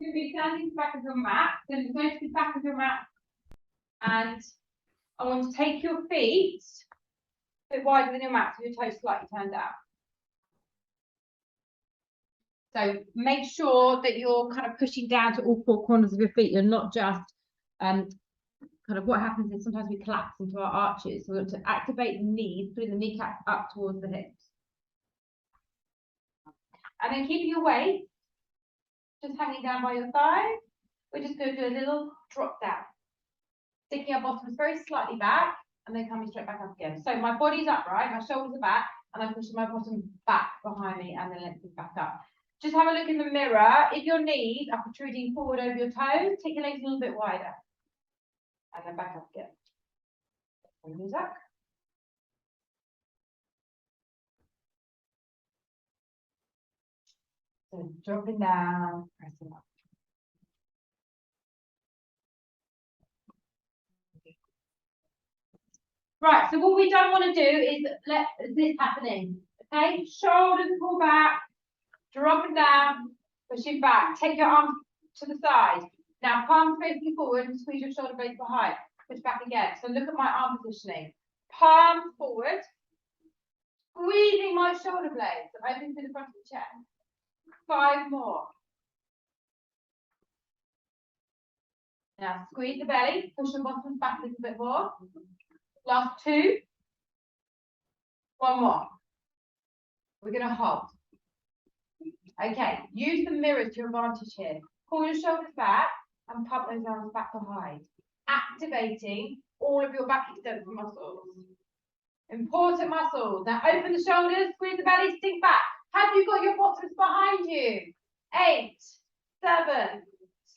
You'll be standing back of your mat. Then you're going to the back of your mat. And I want to take your feet a bit wider than your mat, so your toes slightly turned out. So make sure that you're kind of pushing down to all four corners of your feet. You're not just kind of what happens is sometimes we collapse into our arches. So we want to activate the knees, putting the kneecaps up towards the hips. And then keeping your weight just hanging down by your thighs. We're just going to do a little drop down. Sticking our bottoms very slightly back and then coming straight back up again. So my body's upright, my shoulders are back, and I'm pushing my bottom back behind me and then lifting back up. Just have a look in the mirror. If your knees are protruding forward over your toes, take your legs a little bit wider. And then back up again. Bring these up. So dropping down, pressing up. Right, so what we don't want to do is let this happening. Okay, shoulders pull back, dropping down, pushing back. Take your arms to the side. Now palms facing forward and squeeze your shoulder blades behind. Push back again. So look at my arm positioning. Palms forward, squeezing my shoulder blades. Open to the front of the chest. 5 more. Now squeeze the belly, push the bottoms back a little bit more. Last 2. 1 more. We're going to hold. Okay, use the mirror to your advantage here. Pull your shoulders back and pump those arms back behind. Activating all of your back extension muscles. Important muscles. Now open the shoulders, squeeze the belly, sink back. Have you got your bottoms behind you? 8, 7,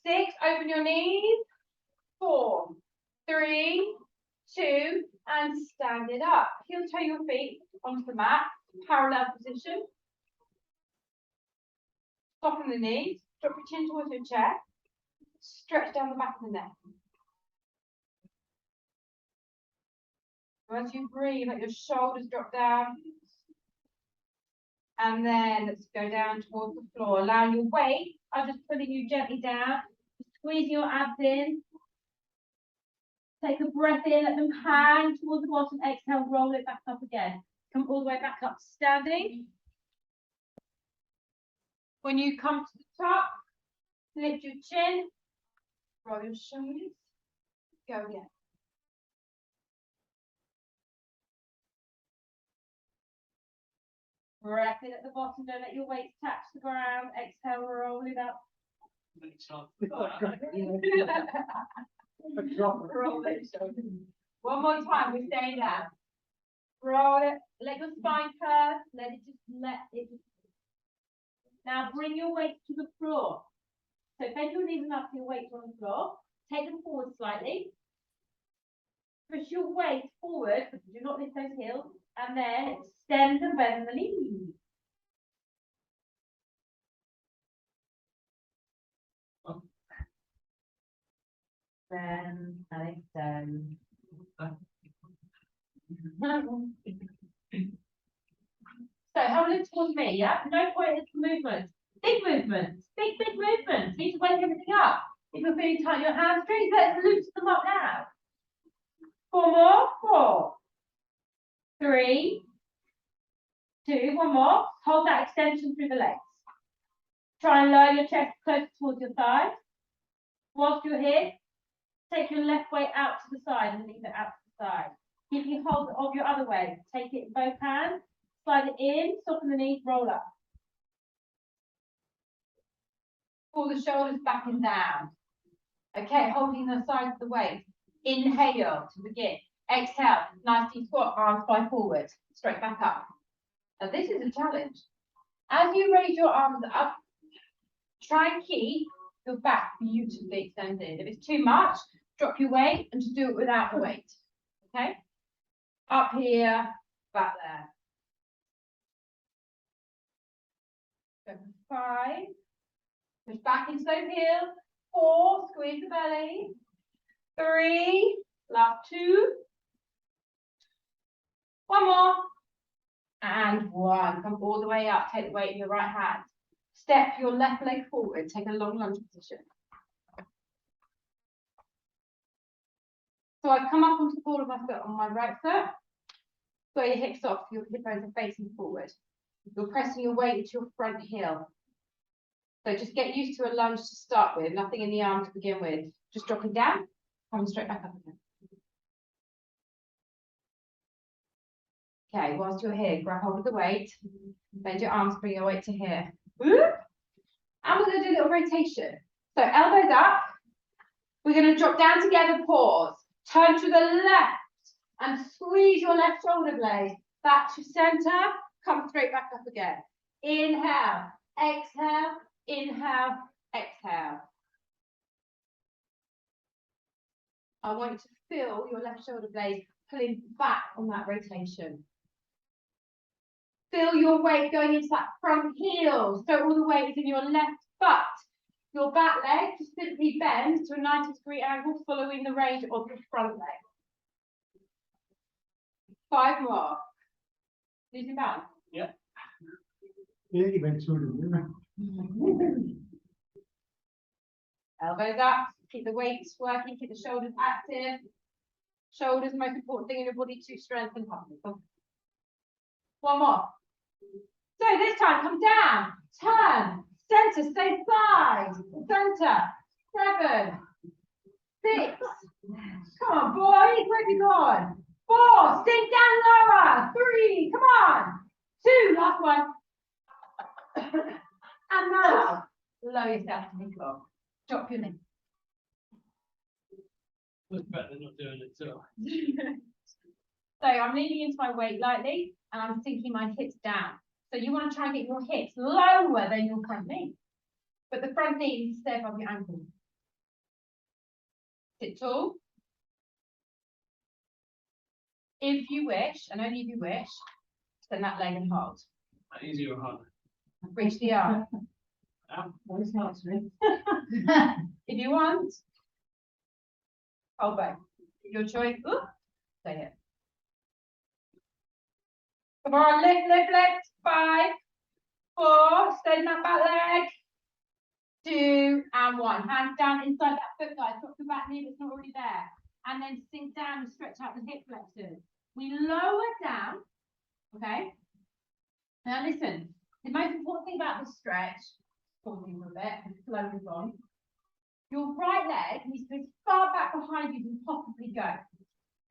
6. Open your knees. 4, 3, 2, and stand it up. Heel toe your feet onto the mat. Parallel position. Soften the knees. Drop your chin towards your chest. Stretch down the back of the neck. As you breathe, let your shoulders drop down. And then let's go down towards the floor. Allow your weight. I'm just pulling you gently down. Squeeze your abs in. Take a breath in, let them hang towards the bottom. Exhale, roll it back up again. Come all the way back up, standing. When you come to the top, lift your chin, roll your shoulders, go again. Breath in at the bottom, don't let your weight touch the ground. Exhale, roll it up. Roll it. One more time, we're staying down. Roll it, let your spine curve, let it just. Now bring your weight to the floor. So bend your knees enough for your weight on the floor. Take them forward slightly. Push your weight forward, but do not lift those heels. And then extend and bend the knees. Bend and extend. So have a look towards me, yeah? No point in movement. Big movements. Big movements. Need to wake everything up. If you're feeling tight in your hamstrings, let's loosen them up now. 4 more. 4, 3, 2, 1 more. Hold that extension through the legs. Try and lower your chest closer towards your thighs. Whilst you're here, take your left weight out to the side and leave it out to the side. Keeping hold of your other weight. Take it in both hands. Slide it in, soften the knees, roll up. Pull the shoulders back and down. Okay, holding the sides of the weight. Inhale to begin. Exhale, nice deep squat, arms fly forward. Straight back up. Now this is a challenge. As you raise your arms up, try and keep your back beautifully extended. If it's too much, drop your weight and just do it without the weight. Okay? Up here, back there. 5, push back into those heels. 4, squeeze the belly. 3, last 2. 1 more. And 1. Come all the way up. Take the weight in your right hand. Step your left leg forward. Take a long lunge position. So I've come up onto the ball of my foot on my right foot. Square your hips off, your hip bones are facing forward. You're pressing your weight into your front heel. So just get used to a lunge to start with, nothing in the arm to begin with. Just dropping down, coming straight back up again. Okay, whilst you're here, grab hold of the weight, bend your arms, bring your weight to here. Whoop. And we're going to do a little rotation. So elbows up. We're going to drop down together, pause. Turn to the left and squeeze your left shoulder blade back to center. Come straight back up again. Inhale, exhale, inhale, exhale. I want you to feel your left shoulder blade pulling back on that rotation. Feel your weight going into that front heel. So all the weight is in your left foot. Your back leg just simply bends to a 90-degree angle following the range of your front leg. 5 more. Losing balance? Yeah. Elbows up. Keep the weights working. Keep the shoulders active. Shoulders, most important thing in your body to strengthen. One more. So this time, come down, turn, center, stay side, center, 7, 6. Come on, boys, where have you gone? 4, sink down lower. 3, come on. 2, last one. And now, lower yourself to the floor. Drop your knee. Looks better than not doing it too. So I'm leaning into my weight lightly and I'm sinking my hips down. So you want to try and get your hips lower than your front knee. But the front knee needs to stay above your ankle. Sit tall. If you wish, and only if you wish, send that leg and hold. Easy or hard? Reach the arm. If you want, hold both. Your choice. Ooh, stay here. Come on, lift, lift, lift. 5, 4, stay in that back leg. 2 and 1. Hands down inside that foot, guys. Drop the back knee if it's not already there. And then sink down and stretch out the hip flexors. We lower down. Okay. Now listen. The most important thing about this stretch, pausing for a bit and slowly on. Your right leg needs to be as far back behind you as you possibly go.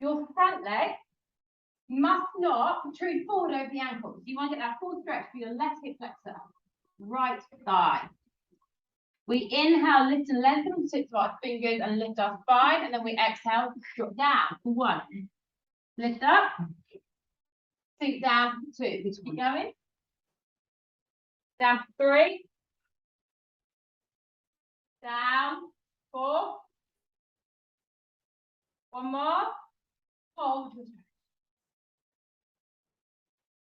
Your front leg must not protrude forward over the ankle. So you want to get that full stretch for your left hip flexor, right thigh. We inhale, lift and lengthen the tips of our fingers and lift our spine, and then we exhale, drop down for 1. Lift up, sink down for 2. Just keep going. Down for 3. Down 4. 1 more. Hold your stretch.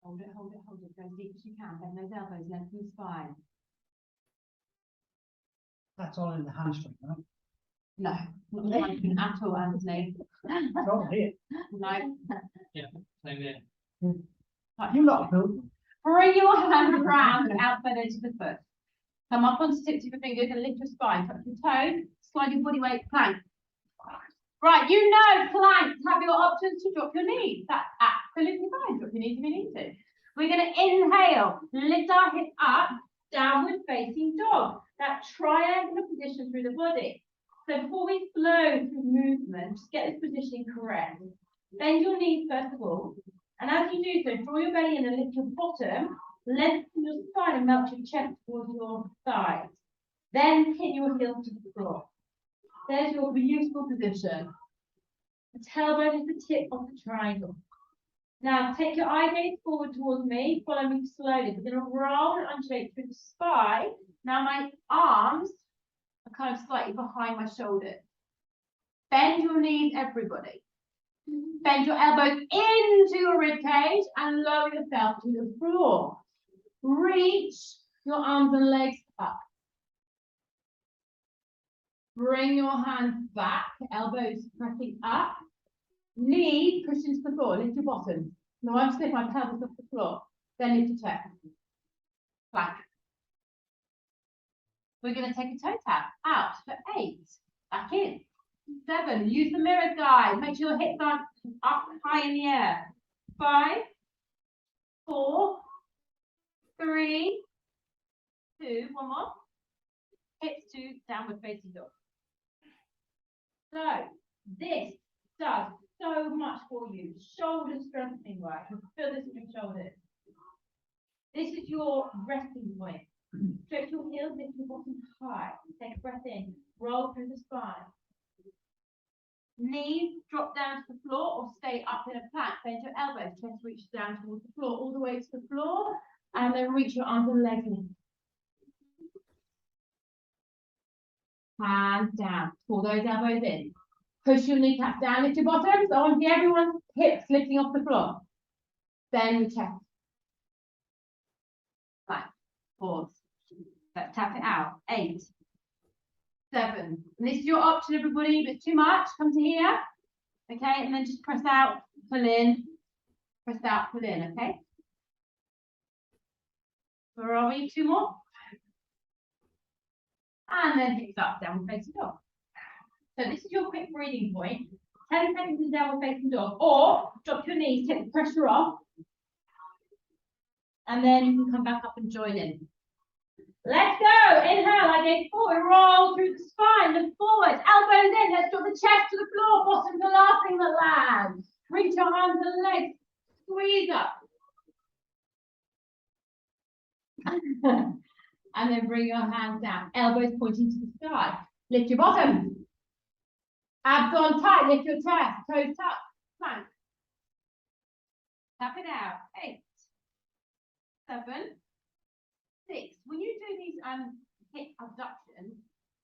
Hold it, hold it, hold it. Go as deep as you can. Bend those elbows, lengthen the spine. That's all in the hamstring, right? No, not the hamstring at all, Anthony. It's all here. No. Yeah, same here. You lot built. Bring your hands around the outside edge of the foot. Come up onto tips of your fingers and lift your spine. Touch your toes. Slide your body weight. Plank. Right, you know planks have your options to drop your knees. That's absolutely fine. Drop your knees if you need to. We're going to inhale. Lift our hips up. Downward facing dog. That triangular position through the body. So before we flow through movement, just get this positioning correct. Bend your knees first of all. And as you do so, draw your belly in and lift your bottom. Lengthen your spine and melt your chest towards your thighs. Then pin your heels to the floor. There's your beautiful position. The tailbone is the tip of the triangle. Now take your eye gaze forward towards me. Follow me slowly. We're going to roll and undulate through the spine. Now my arms are kind of slightly behind my shoulders. Bend your knees, everybody. Bend your elbows into your rib cage and lower yourself to the floor. Reach your arms and legs up. Bring your hands back, elbows pressing up. Knees push into the floor, lift your bottom. Now I'm just lift my pelvis off the floor. Then lift your chest. Plank. We're going to take a toe tap out for 8. Back in. 7. Use the mirrors, guys. Make sure your hips aren't up high in the air. 5, 4, 3, 2. One more. Hips to downward facing dog. So this does so much for you. Shoulder strengthening work. You can feel this in your shoulders. This is your resting point. Stretch your heels, lift your bottom high. Take a breath in. Roll through the spine. Knees drop down to the floor or stay up in a plank. Bend your elbows. Chest reaches down towards the floor, all the way to the floor. And then reach your arms and legs in. Hands down. Pull those elbows in. Push your kneecaps down. Lift your bottoms. I want to see everyone's hips lifting off the floor. Bend the chest. Right. Pause. Let's tap it out. 8, 7. And this is your option, everybody. If it's too much, come to here. Okay, and then just press out, pull in, press out, pull in. Okay. Where are we? 2 more. And then hips up, downward facing dog. So this is your quick breathing point. 10 seconds in downward facing dog, or drop your knees, take the pressure off, and then you can come back up and join in. Let's go. Inhale, I go forward, roll through the spine, look forward, elbows in. Let's drop the chest to the floor. Bottom's the last thing that lands. Reach your arms and legs, squeeze up. And then bring your hands down, elbows pointing to the sky. Lift your bottom. Abs on tight, lift your chest, toes tucked, plank. Tap it out. 8, 7, 6. When you do these hip abductions,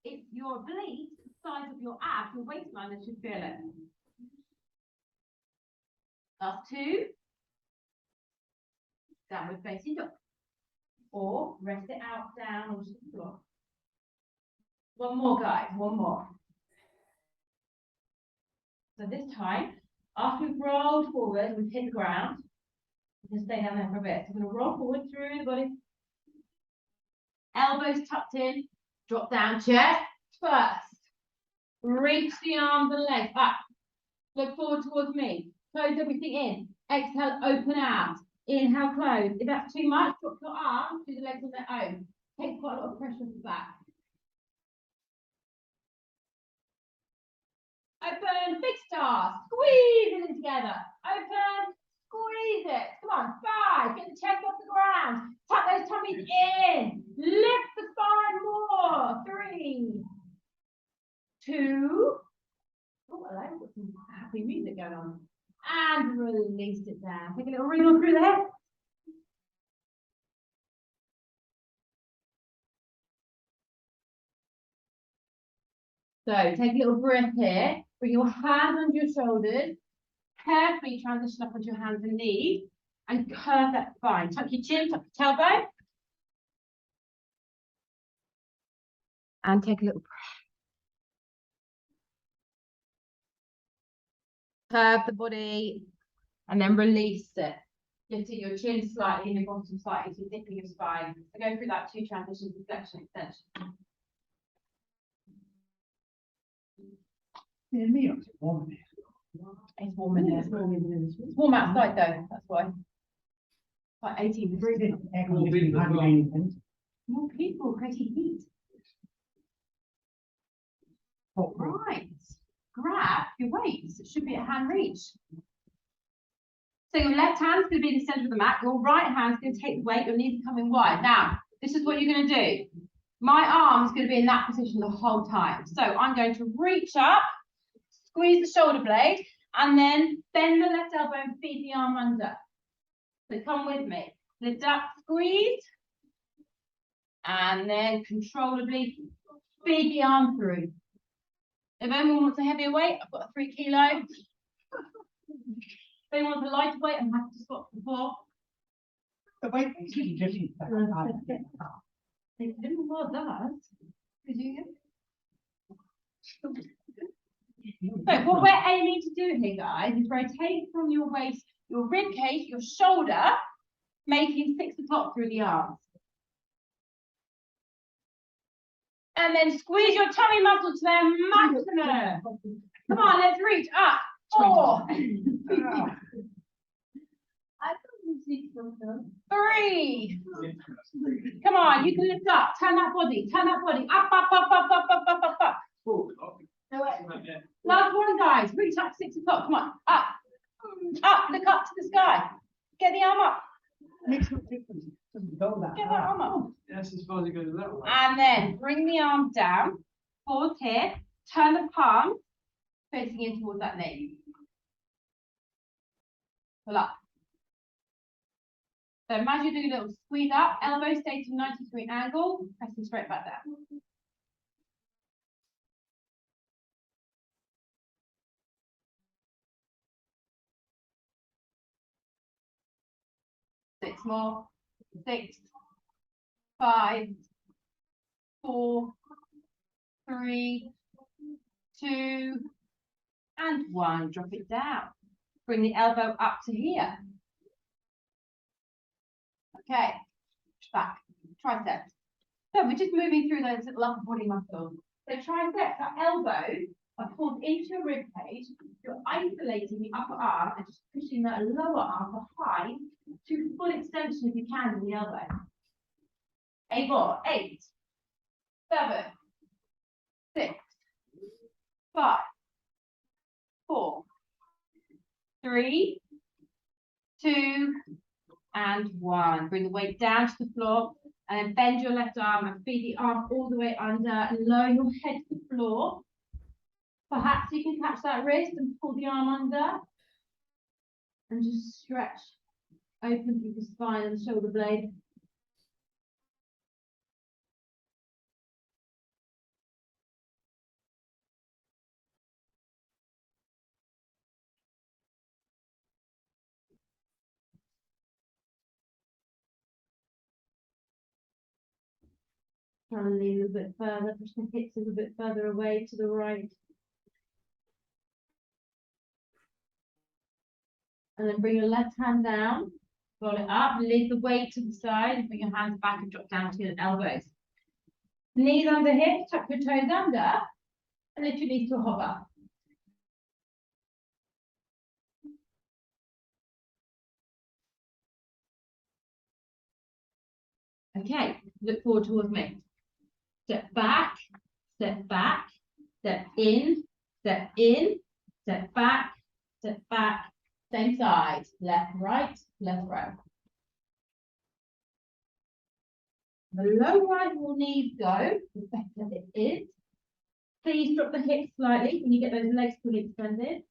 it's your obliques, the size of your abs, your waistline that should feel it. Last 2. Downward facing dog. Or rest it out down onto the floor. One more, guys. One more. So this time, after we've rolled forward, we've hit the ground. We can stay down there for a bit. So we're going to roll forward through the body. Elbows tucked in. Drop down, chest first. Reach the arms and legs up. Look forward towards me. Close everything in. Exhale, open out. Inhale, close. If that's too much, drop your arms, do the legs on their own. Take quite a lot of pressure off the back. Open, big star. Squeeze it in together. Open, squeeze it. Come on, 5. Get the chest off the ground. Tuck those tummies in. Lift the spine more. 3, 2. Oh, hello. Got some happy music going on. And release it down. Take a little wriggle through the hip. So take a little breath here. Bring your hands under your shoulders. Carefully transition up onto your hands and knees. And curve that spine. Tuck your chin, tuck your tailbone. And take a little breath. Curve the body. And then release it. Lifting your chin slightly and your bottom slightly, so dipping your spine. So go through that 2 transitions, flexion, extension. Yeah, me, it's warm. It's warm in here. It's warm outside though, that's why. Like 18 degrees. More people creating heat. Right. Grab your weights. It should be at hand reach. So your left hand's going to be the center of the mat. Your right hand's going to take the weight. Your knees are coming wide. Now, this is what you're going to do. My arm is going to be in that position the whole time. So I'm going to reach up, squeeze the shoulder blade, and then bend the left elbow and feed the arm under. So come with me. Lift up, squeeze, and then controllably feed the arm through. If anyone wants a heavier weight, I've got a 3 kilo. If anyone wants a lighter weight, I'm happy to swap before. The weight is really different. They didn't know that. Did you? So what we're aiming to do here, guys, is rotate from your waist, your rib cage, your shoulder, making 6 o'clock through the arms. And then squeeze your tummy muscle to their maximum. Come on, let's reach up. 4. 3. Come on, you can lift up. Turn that body. Turn that body. Up, up, up, up, up, up, up, up, up. Last one, guys. Reach up 6 o'clock. Come on. Up. Up. Look up to the sky. Get the arm up. Makes no difference. It doesn't go that Get that high. arm up. Yes, I suppose it goes that way. And then bring the arm down. Pause here. Turn the palm facing in towards that knee. Pull up. So imagine you do a little squeeze up, elbow stay to 90-degree angle, pressing straight back down. Six more. 6, 5, 4, 3, 2, and 1. Drop it down. Bring the elbow up to here. Okay, back, triceps. So we're just moving through those little upper body muscles. So triceps, that elbow are pulled into your rib cage. You're isolating the upper arm and just pushing that lower arm behind to full extension if you can in the elbow. 8 more. 8, 7, 6, 5, 4, 3, 2, and 1. Bring the weight down to the floor and then bend your left arm and feed the arm all the way under and lower your head to the floor. Perhaps you can catch that wrist and pull the arm under and just stretch open through the spine and the shoulder blade. Try and lean a little bit further, push the hips a little bit further away to the right. And then bring your left hand down, roll it up, lift the weight to the side, and bring your hands back and drop down to your elbows. Knees under hips, tuck your toes under, and lift your knees to a hover. Okay, look forward towards me. Step back, step back, step in, step in, step back, step back, same side, left, right, right. The low right will knees go, the better it is. Please drop the hips slightly when you get those legs fully extended.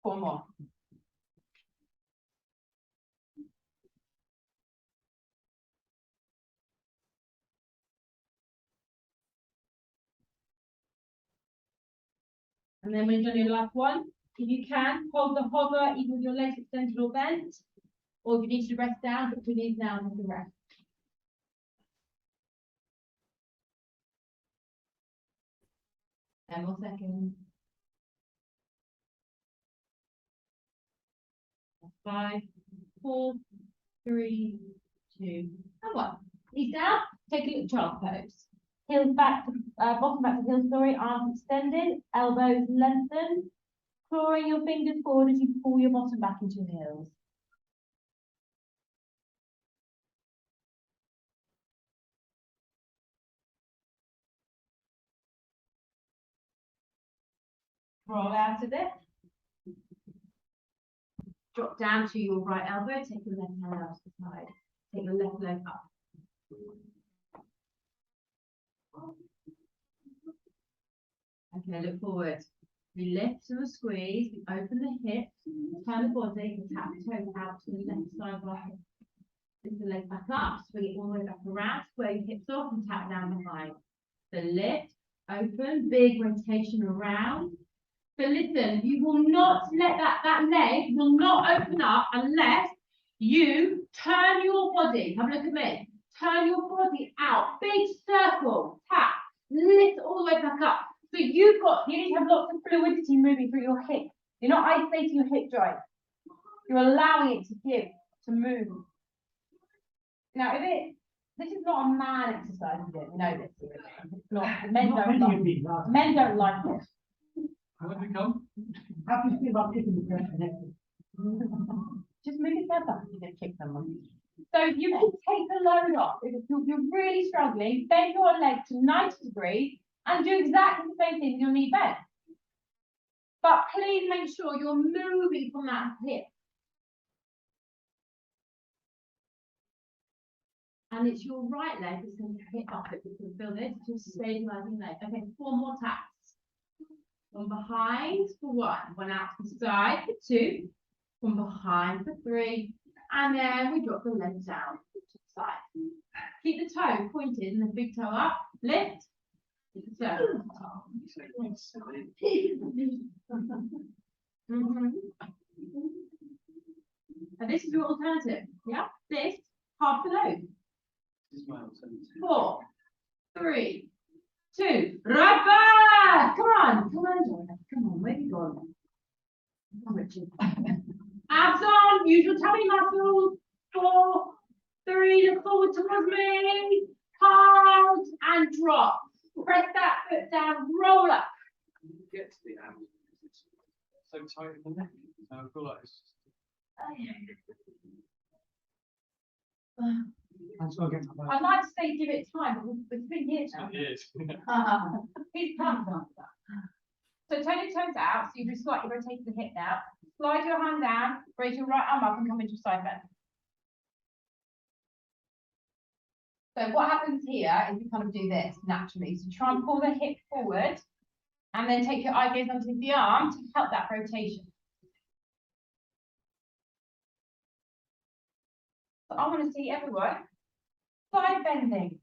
One more. And then when you've done your last one, if you can, hold the hover either with your legs extended or bent, or if you need to rest down, put your knees down and rest. Ten more seconds. 5, 4, 3, 2, and 1. Knees down, take a little child pose. Heels back, bottom back to heel story, arms extended, elbows lengthened, clawing your fingers forward as you pull your bottom back into your heels. Roll out of it. Drop down to your right elbow, take your left hand out to the side. Take your left leg up. Okay, look forward. We lift to a squeeze, we open the hips, turn the body, and tap the toes out to the left side of our hip. Lift the leg back up, swing it all the way back around, square your hips off and tap down behind. So lift, open, big rotation around. So listen, you will not let that leg will not open up unless you turn your body. Have a look at me. Turn your body out. Big circle. Tap. Lift all the way back up. So you need to have lots of fluidity moving through your hip. You're not isolating your hip joint. You're allowing it to move. Now, this is not a man exercise, is it? We know this. It's not. Men Not don't many like of these are. Men don't like it. How have we come? How do you feel about kicking the person next? Just move yourself up if you're going to kick someone. So you can take the load off. If you're really struggling, bend your leg to 90 degrees and do exactly the same thing with your knee bent. But please make sure you're moving from that hip. And it's your right leg that's going to hit up it. You can feel this, just stabilizing leg. Okay, 4 more taps. One behind for 1, 1 out to the side for 2, 1 behind for 3, and then we drop the leg down to the side. Keep the toe pointed and the big toe up. Lift. So. And this is your alternative. Yeah. This half the load. 4, 3, 2. Right back. Come on, Jonathan. Come on, where you going? Abs on. Use your tummy muscles. 4, 3. Look forward towards me. Hold and drop. Press that foot down. Roll up. Get to the abs. It's so tight in the neck. I feel like it's I'm still getting my I'd like to say give it time, but it's been years now. it is. He's pumped after that. So turn your toes out, so you're just slightly rotating the hip now. Slide your hand down, raise your right arm up and come into side bend. So what happens here is you kind of do this naturally. So try and pull the hip forward and then take your eye gaze underneath the arm to help that rotation. So I want to see everyone side bending.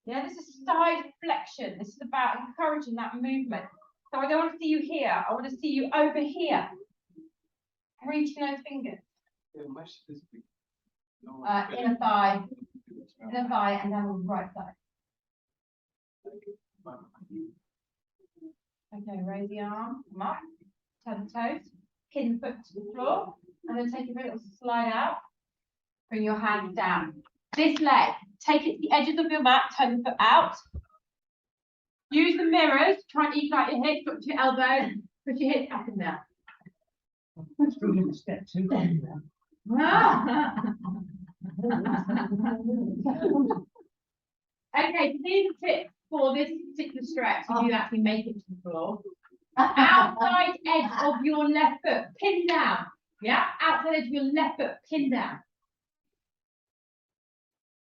Yeah, this is side flexion. This is about encouraging that movement. So I don't want to see you here. I want to see you over here. Reaching those fingers. Inner thigh, and then on the right side. Okay, raise the arm, come up, turn the toes, pin the foot to the floor, and then take a little slide out. Bring your hands down. This leg, take it to the edges of your mat, turn the foot out. Use the mirrors, try and even out your hips, drop your elbows, push your hips up and down. I'm still getting step 2. Okay, so these are tips for this particular stretch if you actually make it to the floor. Outside edge of your left foot, pin down. Yeah, outside edge of your left foot, pin down.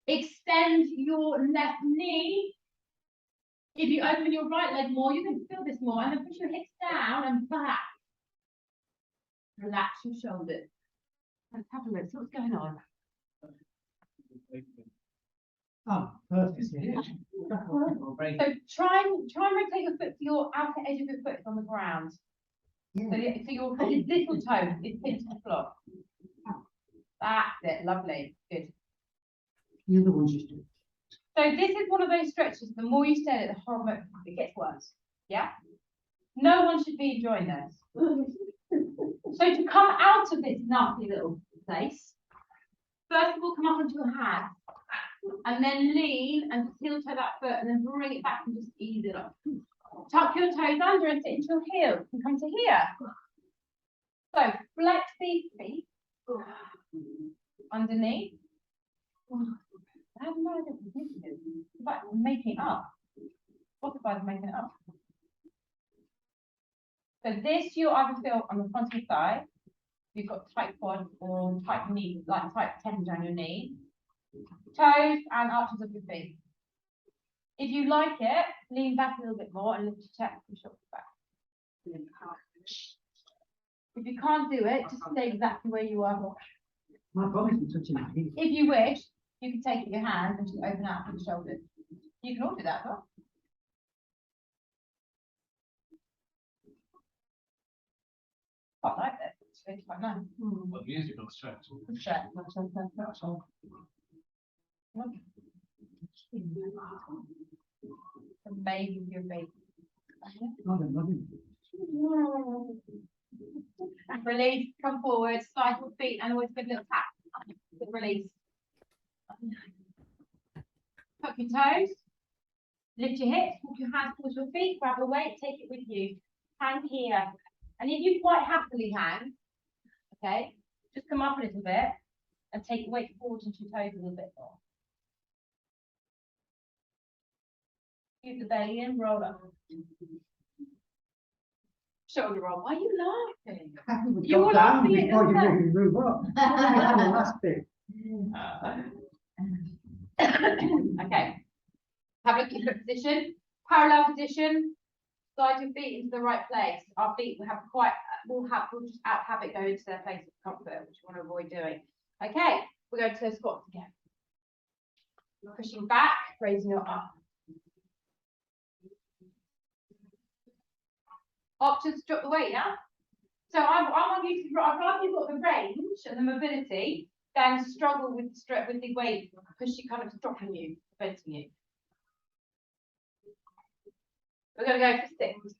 Extend your left knee. If you open your right leg more, you can feel this more, and then push your hips down and back. Relax your shoulders. Let's have a look. See what's going on. Oh, perfect. So try and rotate your foot to your outer edge of your foot is on the ground. Yeah. So your little toe is pinned to the floor. That's it. Lovely. Good. The other one's just do. So this is one of those stretches. The more you stay at it, the harder it gets worse. Yeah. No one should be enjoying this. So to come out of this nasty little place, first of all, come up onto your hands, and then lean and heel toe that foot, and then bring it back and just ease it up. Tuck your toes under and sit into your heels and come to here. So flex these feet underneath. I have no idea what this is. It's about making it up. What's about making it up? So this you either feel on the front of your thigh, you've got tight quad or tight knee, like tight tendons around your knee, toes and arches of your feet. If you like it, lean back a little bit more and lift your chest and shoulders back. If you can't do it, just stay exactly where you are. My body's been touching my feet. If you wish, you can take it in your hand and just open out your shoulders. You can all do that as well. Quite like this. It's quite nice. Well, musical stretch. Stretch. Amazing your face. God, I love it. Release, come forward, slide your feet and always give a little tap. Good release. Tuck your toes. Lift your hips, walk your hands towards your feet, grab a weight, take it with you. Hang here. And if you quite happily hang, okay, just come up a little bit and take the weight forward into your toes a little bit more. Keep the belly in, roll up. Shoulder roll. Why are you laughing? You were down laughing at before you yourself. really move up. Last bit. Okay. Have a look at your foot position. Parallel position. Slide your feet into the right place. Our feet will we'll just have it go into their place of comfort, which we want to avoid doing. Okay, we're going to squats again. Pushing back, raising your arm. Options to drop the weight, yeah? So I want you to drop, I'd rather you've got the range and the mobility than struggle with the weight, pushing kind of stopping you, preventing you. We're going to go for 6.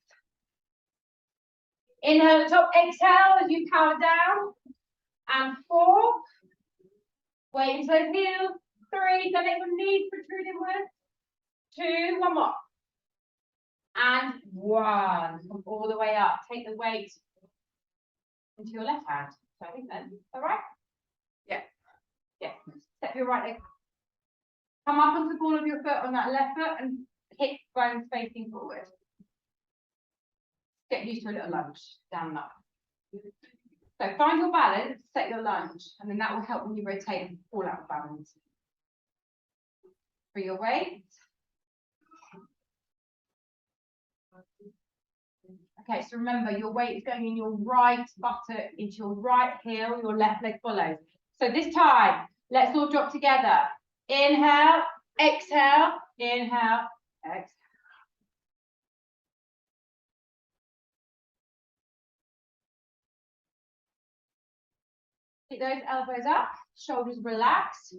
Inhale at the top, exhale as you power down. And 4. Weight into those heels. 3, don't let your knees protrude inwards. 2, one more. And 1. Come all the way up. Take the weight into your left hand. So I think then, is that right? Yeah. Yeah. Step your right leg. Come up onto the ball of your foot on that left foot and hip bones facing forward. Get used to a little lunge, down and up. So find your balance, set your lunge, and then that will help when you rotate and fall out of balance. For your weight. Okay, so remember your weight is going in your right buttock, into your right heel, your left leg follows. So this time, let's all drop together. Inhale, exhale, inhale, exhale. Keep those elbows up, shoulders relaxed.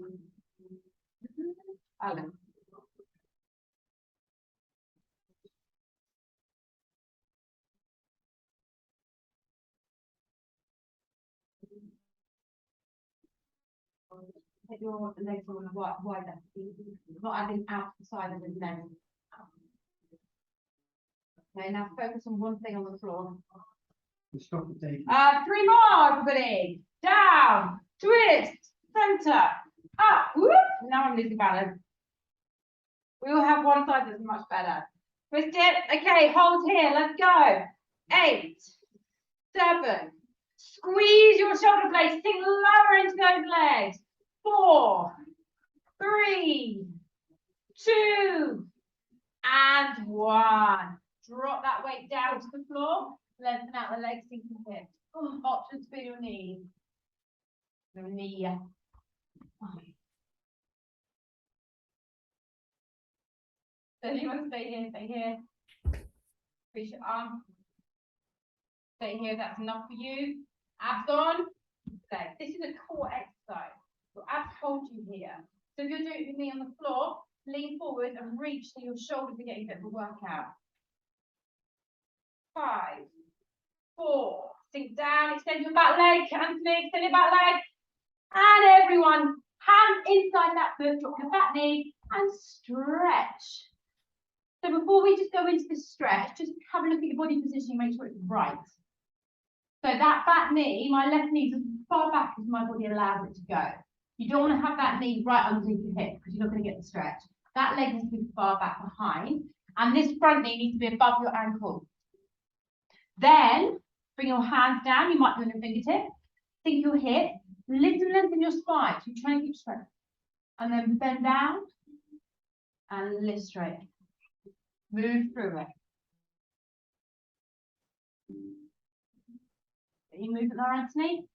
Take your legs on wider, not adding out the side of the leg. Okay, now focus on one thing on the floor. Stop the tape. 3 more, everybody. Down, twist, center, up. Whoop. Now I'm losing balance. We all have one side that's much better. Twist it. Okay, hold here. Let's go. 8, 7. Squeeze your shoulder blades. Sink lower into those legs. 4, 3, 2, and 1. Drop that weight down to the floor. Lengthen out the legs, sink your hips. Options for your knees. Your knee. So anyone stay here, stay here. Reach your arm. Stay here, that's enough for you. Abs on. Stay. This is a core exercise. Your abs hold you here. So if you're doing it with me on the floor, lean forward and reach so your shoulders are getting a bit of a workout. 5, 4, sink down, extend your back leg, Anthony, extend your back leg. And everyone, hands inside that foot, drop your back knee and stretch. So before we just go into this stretch, just have a look at your body positioning, make sure it's right. So that back knee, my left knee is as far back as my body allows it to go. You don't want to have that knee right underneath your hip because you're not going to get the stretch. That leg needs to be far back behind. And this front knee needs to be above your ankle. Then bring your hands down. You might do a fingertip. Sink your hip. Lift and lengthen your spine. So you try and keep straight. And then bend down and lift straight. Move through it. Any movement there, Anthony?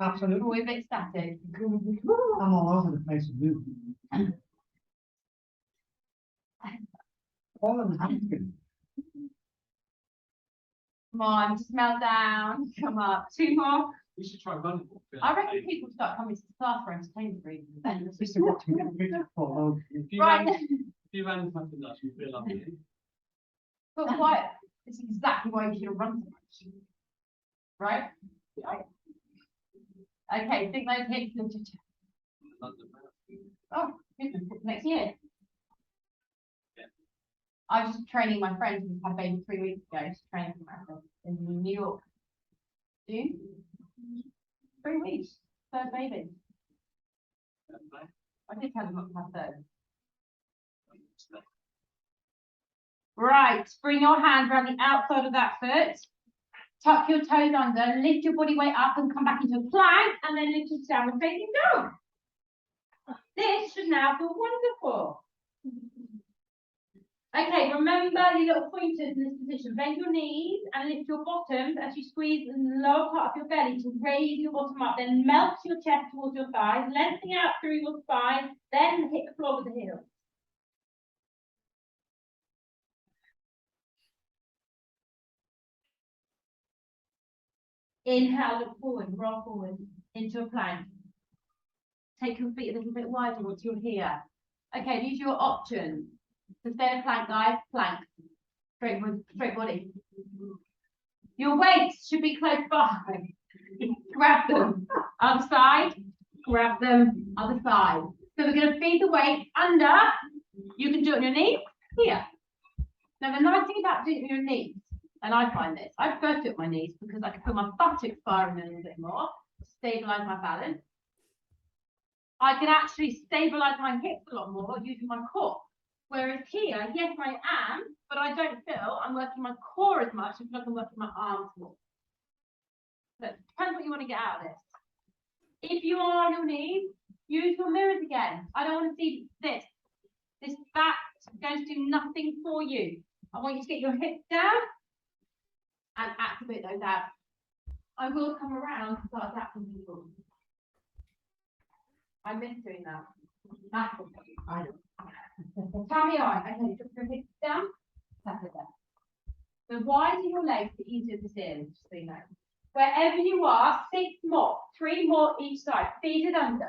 Absolutely. Or a bit static? I'm all over the place with movement. All in the hamstring. Come on, smell down. Come up. 2 more. You should try running. I reckon people start coming to the class for entertainment reasons. This is what you get rid of for. If you Right. ran, if you ran something else, you feel lovely. But why? It's exactly why you should have run so much. Right? Right. Okay, think those hips into oh, next year. Yeah. I was just training my friend who had a baby 3 weeks ago. She's training for marathon in New York. June? 3 weeks. Third baby. I did tell them not to have third. Right, bring your hand around the outside of that foot. Tuck your toes under, lift your body weight up and come back into a plank, and then lift your downward facing dog. This should now feel wonderful. Okay, remember your little pointers in this position. Bend your knees and lift your bottoms as you squeeze the lower part of your belly to raise your bottom up. Then melt your chest towards your thighs, lengthening out through your spine, then hit the floor with the heels. Inhale, look forward, roll forward into a plank. Take your feet a little bit wider once you're here. Okay, these are your options. So stay in a plank, guys. Plank. Straight body. Your weights should be close by. Grab them. Other side. Grab them. Other side. So we're going to feed the weight under. You can do it on your knees. Here. Now the nice thing about doing it on your knees, and I find this, I prefer to do it on my knees because I can feel my buttocks firing a little bit more, stabilize my balance. I can actually stabilize my hips a lot more using my core. Whereas here, yes, I am, but I don't feel I'm working my core as much as I'm working my arms more. But depends what you want to get out of this. If you are on your knees, use your mirrors again. I don't want to see this. This back is going to do nothing for you. I want you to get your hips down and activate those abs. I will come around and start adapting people. I miss doing that. That's what I know. Tell me on. Okay, just your hips down. That's it there. The wider your legs, the easier this is, just so you know. Wherever you are, 6 more, 3 more each side. Feed it under.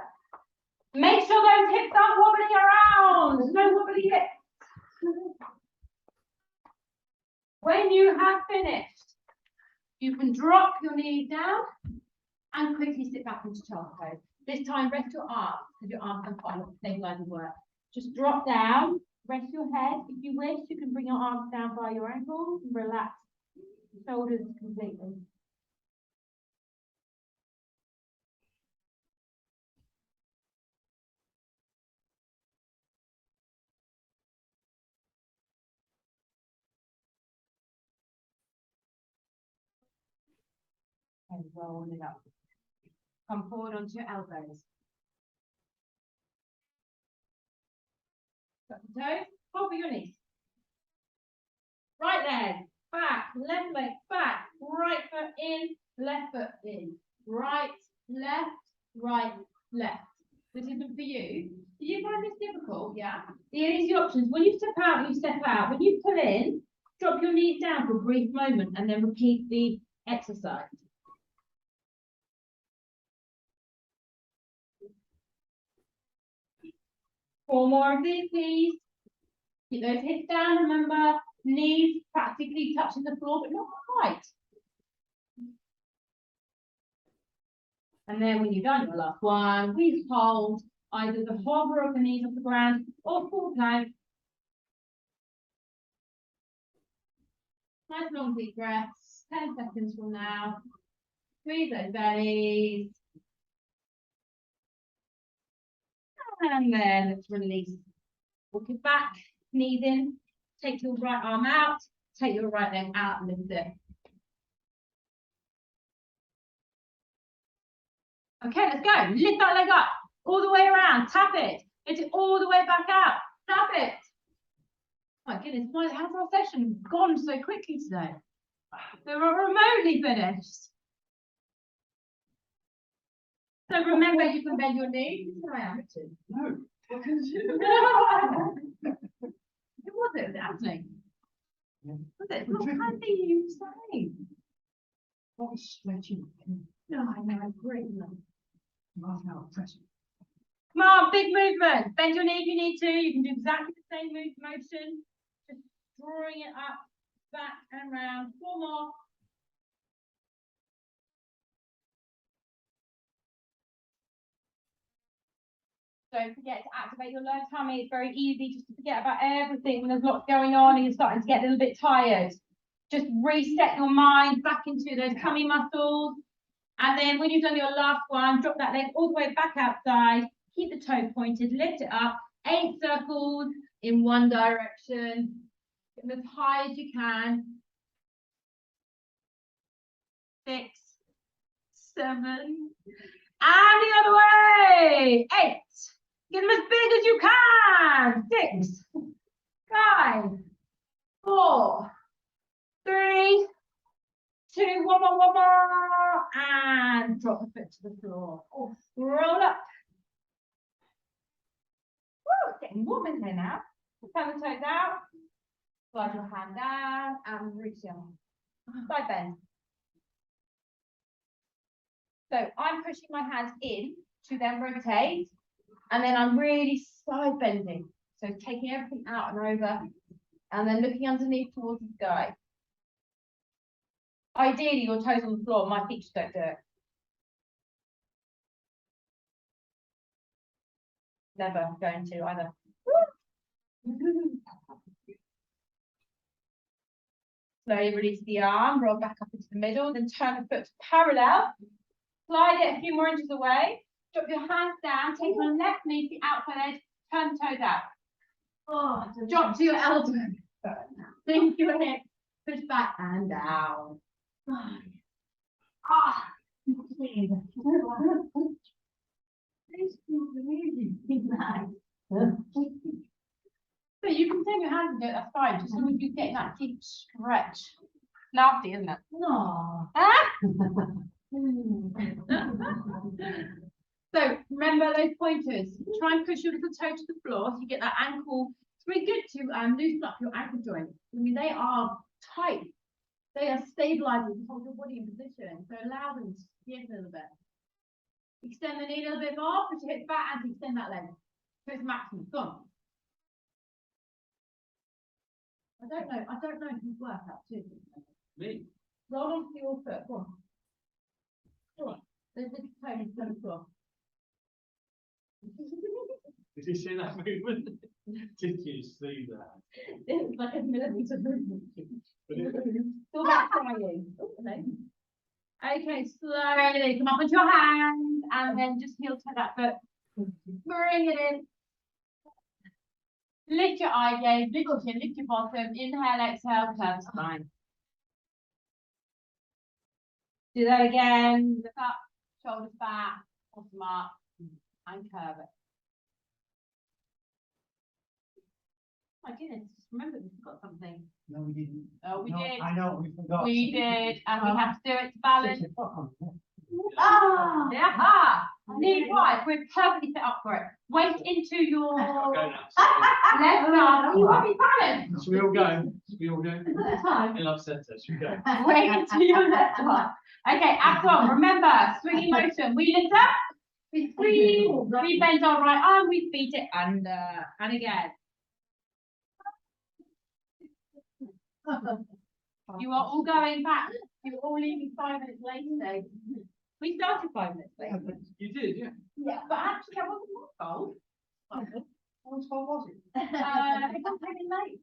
Make sure those hips aren't wobbling around. No wobbly hips. When you have finished, you can drop your knees down and quickly sit back into child pose. This time, rest your arms, because your arms are quite a lot of stabilizing work. Just drop down, rest your head. If you wish, you can bring your arms down by your ankles and relax the shoulders completely. And roll it up. Come forward onto your elbows. Got the toes, hold your knees. Right leg, back, left leg, back, right foot in, left foot in. Right, left, right, left. This isn't for you. Do you find this difficult? Yeah. The easy options. When you step out, you step out. When you pull in, drop your knees down for a brief moment and then repeat the exercise. Four more of these, please. Keep those hips down, remember, knees practically touching the floor, but not quite. And then when you've done your last one, we hold either the hover of the knees off the ground or full plank. Nice long deep breaths, 10 seconds from now. Squeeze those bellies. And then let's release. Walk it back, knees in. Take your right arm out. Take your right leg out and lift it. Okay, let's go. Lift that leg up. All the way around. Tap it. Get it all the way back out. Tap it. My goodness, how's our session gone so quickly today? We're remotely finished. So remember, you can bend your knees. I am, Richard. No. What can you? Who was it? Was it Anthony? Yeah. Was it? What kind of thing you saying? What was stretching? No, I know. Great. Right now, pressing. Come on, big movement. Bend your knee if you need to. You can do exactly the same motion. Just drawing it up, back and round. 4 more. Don't forget to activate your lower tummy. It's very easy just to forget about everything when there's lots going on and you're starting to get a little bit tired. Just reset your mind back into those tummy muscles. And then when you've done your last one, drop that leg all the way back outside. Keep the toe pointed, lift it up. 8 circles in one direction. Get them as high as you can. 6, 7. And the other way. 8. Get them as big as you can. 6, 5, 4, 3, 2, one more, and drop the foot to the floor. Oh, roll up. Woo, it's getting warm in here now. Turn the toes out. Slide your hand down and reach your side bend. So I'm pushing my hands in to then rotate, and then I'm really side bending. So taking everything out and over, and then looking underneath towards the sky. Ideally, your toes on the floor. My feet just don't do it. Never going to either. Slowly release the arm, roll back up into the middle, then turn the foot parallel. Slide it a few more inches away. Drop your hands down, take your left knee to the outside edge, turn the toes out. Oh, drop to your elbow. Sink your hip, push back and down. Ah. So you can take your hands and do it, that's fine, just as long as you get that deep stretch. Nasty, isn't it? No. Ah? So remember those pointers. Try and push your little toe to the floor so you get that ankle. It's really good to loosen up your ankle joints. I mean, they are tight. They are stabilizing to hold your body in position. So allow them to give a little bit. Extend the knee a little bit more, push your hips back and extend that leg to its maximum. Go on. I don't know who's worked out too. Me. Roll onto your foot. Go on. Go on. There's this toe on the floor. Did you see that movement? Did you see that? It's like a millimeter movement. Still back trying. Okay, slowly come up with your hands and then just heel to that foot. Bring it in. Lift your eye gaze, lift your chin, lift your bottom. Inhale, exhale, curve spine. Do that again. Look up, shoulders back, bottom up, and curve it. My goodness, just remember we forgot something. No, we didn't. Oh, we did. I know, we forgot. We did, and we have to do it to balance. 6 o'clock on it. Ah, yeah. Knee wide. We're perfectly set up for it. Weight into your I'll go left now. arm. You want to be balanced. Should we all go? Should we all go? Time. In love centre, should we go? Weight into your left arm. Okay, abs on. Remember, swinging motion. We lift up, we squeeze, we bend our right arm, we feed it under, and again. You are all going back. You're all leaving 5 minutes late today. We started 5 minutes late. You did, yeah. Yeah, but actually I wasn't that cold. What was it? It got taken late.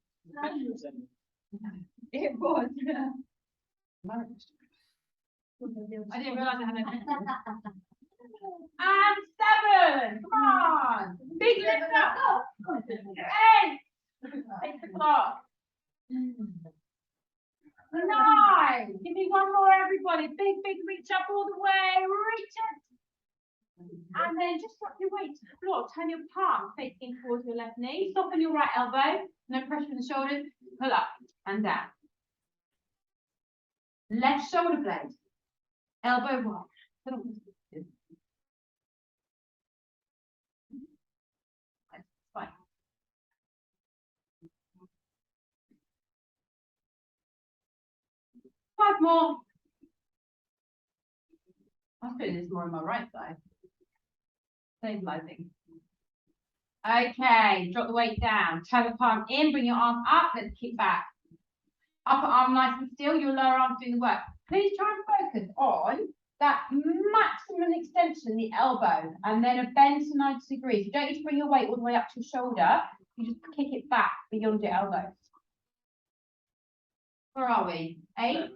It was, yeah. I didn't realise I had it. And 7. Come on. Big lift up. 8. 8 o'clock. 9. Give me one more, everybody. Big, big reach up all the way. Reach it. And then just drop your weight to the floor. Turn your palm facing towards your left knee. Soften your right elbow. No pressure in the shoulders. Pull up and down. Left shoulder blade. Elbow wide. Fine. Five more. I'm feeling this more on my right side. Stabilizing. Okay, drop the weight down. Turn the palm in, bring your arm up. Let's kick back. Upper arm nice and still. Your lower arm's doing the work. Please try and focus on that maximum extension in the elbow, and then a bend to 90 degrees. You don't need to bring your weight all the way up to your shoulder. You just kick it back beyond your elbow. Where are we? 8,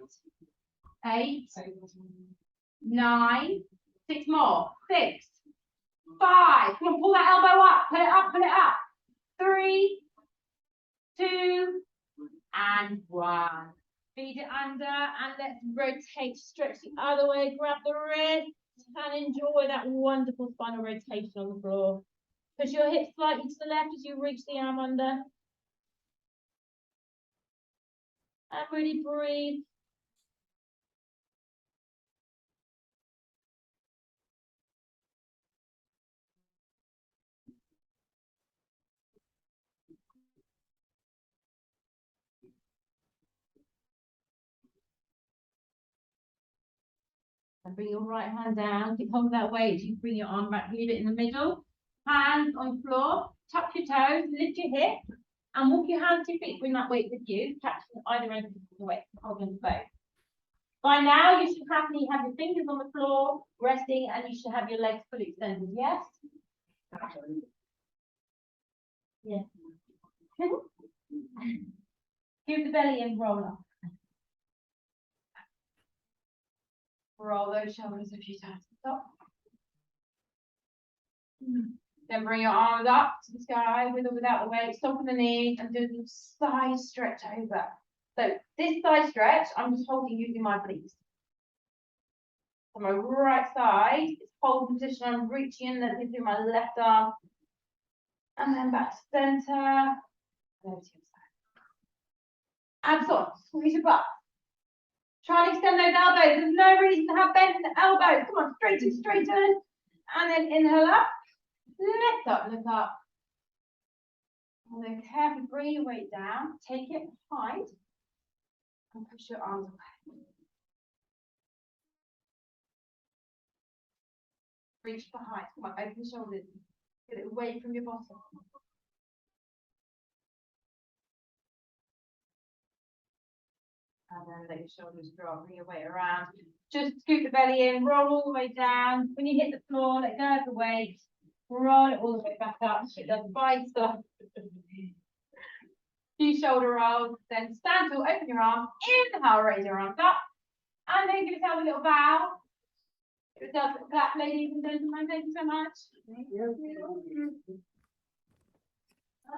9, 6 more. 6, 5. Come on, pull that elbow up. Put it up, put it up. 3, 2, and 1. Feed it under, and let's rotate, stretch the other way, grab the wrist, and enjoy that wonderful spinal rotation on the floor. Push your hips slightly to the left as you reach the arm under. And really breathe. And bring your right hand down. Keep hold of that weight. You bring your arm back, leave it in the middle. Hands on the floor. Tuck your toes, lift your hip, and walk your hands to your feet. Bring that weight with you. Catching either end of the weight. Hold on both. By now, you should happily have your fingers on the floor, resting, and you should have your legs fully extended. Yes? Yeah. Give the belly in, roll up. Roll those shoulders a few times. Stop. Then bring your arms up to the sky with or without the weight. Soften the knees and do the side stretch over. So this side stretch, I'm just holding using my obliques. On my right side, it's hold position. I'm reaching in, let me do my left arm. And then back to center. Over to your side. Abs on, squeeze your butt. Try and extend those elbows. There's no reason to have bend in the elbows. Come on, straighten, straighten. And then inhale up. Lift up, look up. And then carefully bring your weight down. Take it behind. And push your arms away. Reach behind. Come on, open the shoulders. Get it away from your bottom. And then let your shoulders drop, bring your weight around. Just scoop the belly in, roll all the way down. When you hit the floor, let go of the weight. Roll it all the way back up. It does fine stuff. Few shoulder rolls, then stand tall, open your arms. Inhale, raise your arms up. And then give yourself a little bow. Give yourself a clap, ladies and gentlemen. Thank you so much.